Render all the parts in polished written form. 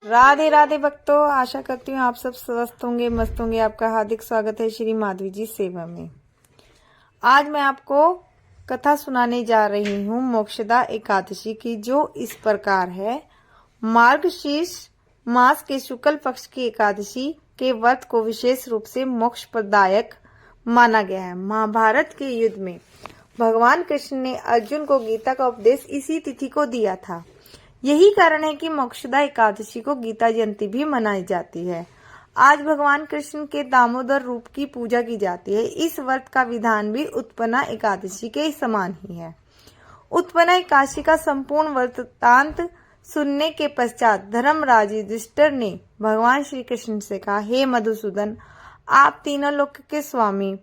राधे राधे भक्तों, आशा करती हूँ आप सब स्वस्थ होंगे, मस्त होंगे। आपका हार्दिक स्वागत है श्री माधवी जी सेवा में। आज मैं आपको कथा सुनाने जा रही हूँ मोक्षदा एकादशी की, जो इस प्रकार है। मार्गशीर्ष मास के शुक्ल पक्ष की एकादशी के व्रत को विशेष रूप से मोक्ष प्रदायक माना गया है। महाभारत के युद्ध में भगवान कृष्ण ने अर्जुन को गीता का उपदेश इसी तिथि को दिया था। यही कारण है कि मोक्षदा एकादशी को गीता जयंती भी मनाई जाती है। आज भगवान कृष्ण के दामोदर रूप की पूजा की जाती है। इस व्रत का विधान भी उत्पन्ना एकादशी के समान ही है। उत्पन्ना एकादशी का संपूर्ण वृत्तांत सुनने के पश्चात धर्मराज युधिष्ठिर ने भगवान श्री कृष्ण से कहा, हे मधुसूदन, आप तीनों लोक के स्वामी,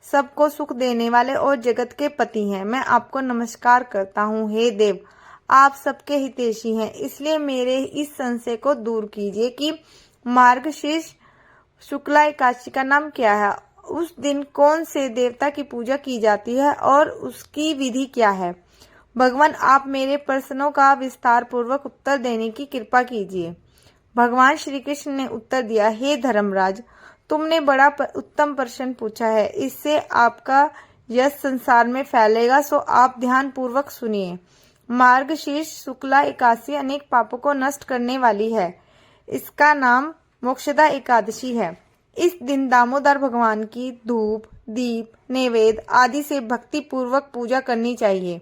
सबको सुख देने वाले और जगत के पति हैं। मैं आपको नमस्कार करता हूँ। हे देव, आप सबके हितैषी हैं, इसलिए मेरे इस संशय को दूर कीजिए कि मार्गशीर्ष शुक्ला एकादशी का नाम क्या है, उस दिन कौन से देवता की पूजा की जाती है और उसकी विधि क्या है। भगवान, आप मेरे प्रश्नों का विस्तार पूर्वक उत्तर देने की कृपा कीजिए। भगवान श्री कृष्ण ने उत्तर दिया, हे धर्मराज, तुमने बड़ा उत्तम प्रश्न पूछा है। इससे आपका यश संसार में फैलेगा, सो आप ध्यान पूर्वक सुनिए। मार्गशीर्ष शुक्ला एकादशी अनेक पापों को नष्ट करने वाली है। इसका नाम मोक्षदा एकादशी है। इस दिन दामोदर भगवान की धूप, दीप, नैवेद्य आदि से भक्ति पूर्वक पूजा करनी चाहिए।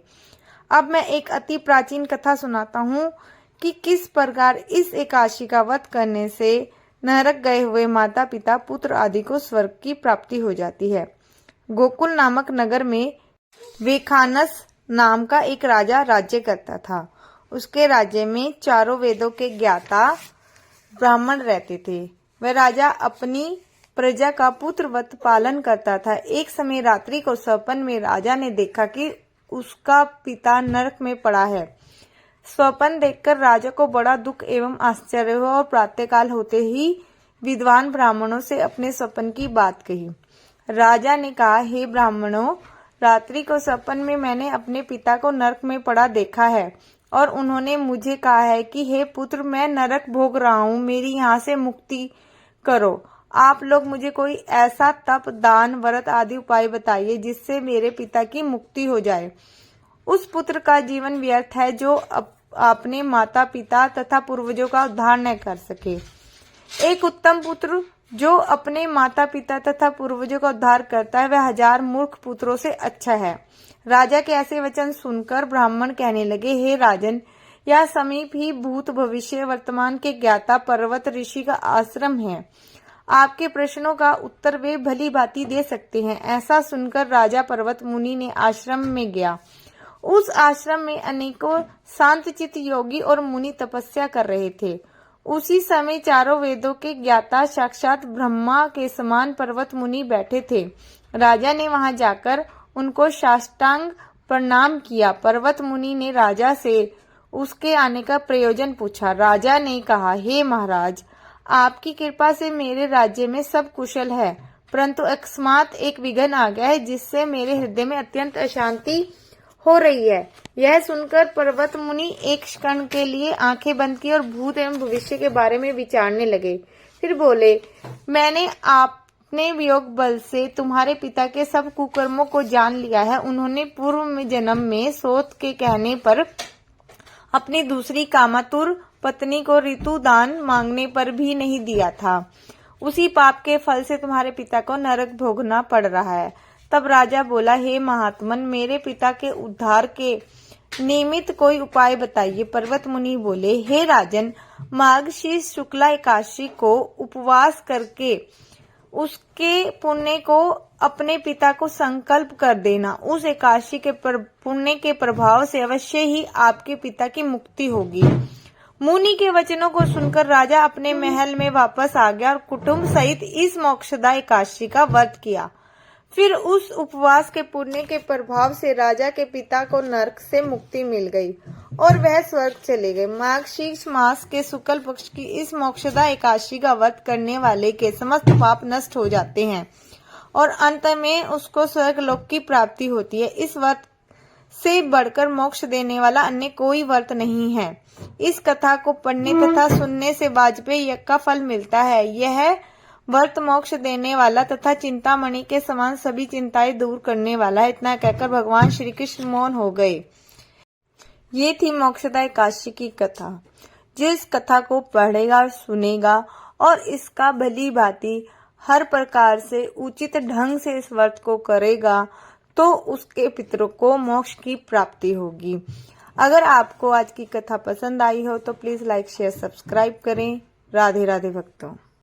अब मैं एक अति प्राचीन कथा सुनाता हूँ कि किस प्रकार इस एकादशी का व्रत करने से नरक गए हुए माता पिता, पुत्र आदि को स्वर्ग की प्राप्ति हो जाती है। गोकुल नामक नगर में वेखानस नाम का एक राजा राज्य करता था। उसके राज्य में चारों वेदों के ज्ञाता ब्राह्मण रहते थे। वह राजा अपनी प्रजा का पुत्रवत पालन करता था। एक समय रात्रि को स्वप्न में राजा ने देखा कि उसका पिता नरक में पड़ा है। स्वप्न देखकर राजा को बड़ा दुख एवं आश्चर्य हुआ और प्रातःकाल होते ही विद्वान ब्राह्मणों से अपने स्वप्न की बात कही। राजा ने कहा, हे ब्राह्मणों, रात्रि को स्वप्न में मैंने अपने पिता को नरक में पड़ा देखा है और उन्होंने मुझे कहा है कि हे पुत्र, मैं नरक भोग रहा हूँ, मेरी यहाँ से मुक्ति करो। आप लोग मुझे कोई ऐसा तप, दान, व्रत आदि उपाय बताइए जिससे मेरे पिता की मुक्ति हो जाए। उस पुत्र का जीवन व्यर्थ है जो अपने माता पिता तथा पूर्वजों का उद्धार न कर सके। एक उत्तम पुत्र जो अपने माता पिता तथा पूर्वजों का उद्धार करता है, वह 1000 मूर्ख पुत्रों से अच्छा है। राजा के ऐसे वचन सुनकर ब्राह्मण कहने लगे, हे राजन, यह समीप ही भूत भविष्य वर्तमान के ज्ञाता पर्वत ऋषि का आश्रम है। आपके प्रश्नों का उत्तर वे भली भांति दे सकते हैं। ऐसा सुनकर राजा पर्वत मुनि ने आश्रम में गया। उस आश्रम में अनेकों शांतचित्त योगी और मुनि तपस्या कर रहे थे। उसी समय चारों वेदों के ज्ञाता साक्षात ब्रह्मा के समान पर्वत मुनि बैठे थे। राजा ने वहां जाकर उनको साष्टांग प्रणाम किया। पर्वत मुनि ने राजा से उसके आने का प्रयोजन पूछा। राजा ने कहा, हे महाराज, आपकी कृपा से मेरे राज्य में सब कुशल है, परंतु अकस्मात एक विघ्न आ गया है जिससे मेरे हृदय में अत्यंत अशांति हो रही है। यह सुनकर पर्वत मुनि एक क्षण के लिए आंखें बंद की और भूत एवं भविष्य के बारे में विचारने लगे। फिर बोले, मैंने अपने वियोग बल से तुम्हारे पिता के सब कुकर्मों को जान लिया है। उन्होंने पूर्व में जन्म में सोत के कहने पर अपनी दूसरी कामातुर पत्नी को ऋतु दान मांगने पर भी नहीं दिया था। उसी पाप के फल से तुम्हारे पिता को नरक भोगना पड़ रहा है। तब राजा बोला, हे महात्मन, मेरे पिता के उद्धार के निमित्त कोई उपाय बताइए। पर्वत मुनि बोले, हे राजन, मार्गशीर्ष शुक्ला एकादशी को उपवास करके उसके पुण्य को अपने पिता को संकल्प कर देना। उस एकादशी के पुण्य के प्रभाव से अवश्य ही आपके पिता की मुक्ति होगी। मुनि के वचनों को सुनकर राजा अपने महल में वापस आ गया और कुटुंब सहित इस मोक्षदा एकादशी का व्रत किया। फिर उस उपवास के पुण्य के प्रभाव से राजा के पिता को नरक से मुक्ति मिल गई और वह स्वर्ग चले गए। मार्गशीर्ष मास के शुक्ल पक्ष की इस मोक्षदा एकादशी का व्रत करने वाले के समस्त पाप नष्ट हो जाते हैं और अंत में उसको स्वर्ग लोक की प्राप्ति होती है। इस व्रत से बढ़कर मोक्ष देने वाला अन्य कोई व्रत नहीं है। इस कथा को पढ़ने तथा सुनने से वाजपेयी यज्ञ का फल मिलता है। यह व्रत मोक्ष देने वाला तथा चिंतामणि के समान सभी चिंताएं दूर करने वाला है। इतना कहकर भगवान श्री कृष्ण मौन हो गए। ये थी मोक्षदा एकादशी की कथा। जो इस कथा को पढ़ेगा, सुनेगा और इसका भली भांति हर प्रकार से उचित ढंग से इस व्रत को करेगा तो उसके पितरों को मोक्ष की प्राप्ति होगी। अगर आपको आज की कथा पसंद आई हो तो प्लीज लाइक शेयर सब्सक्राइब करें। राधे राधे भक्तों।